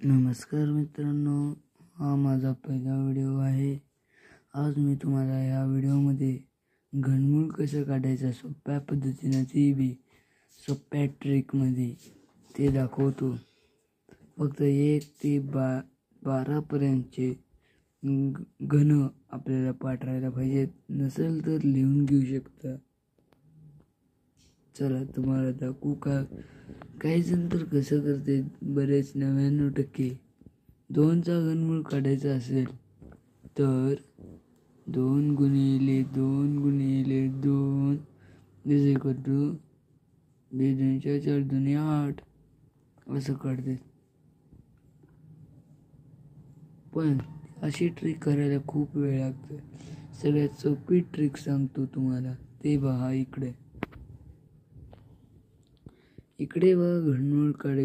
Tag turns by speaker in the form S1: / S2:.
S1: नमस्कार मित्रांनो, हा माझा पहिला व्हिडिओ आहे। आज मी तुम्हाला या व्हिडिओमध्ये घनमूळ कसं काढायचं सोप्या पद्धतीने, ती बी सोप्या ट्रिकमध्ये ते दाखवतो। फक्त 1 ते 12 पर्यंतचे घन आपल्याला पाठवायला पाहिजेत, नसेल तर लिहून घेऊ शकता। चला तुम्हाला दाखवू का। काही जण तर कसं करते, बरेच 99% 2चा घनमूळ काढायचा असेल तर 2 गुणिले 2 गुणिले 2 इज इक्वल टू 2 4 2 8 असं काढते। पण अशी ट्रिक करायला खूप वेळ लागतो। सगळ्यात सोपी ट्रिक सांगतो तुम्हाला, ते पहा। इकडे बघा, घनमूळ काढायची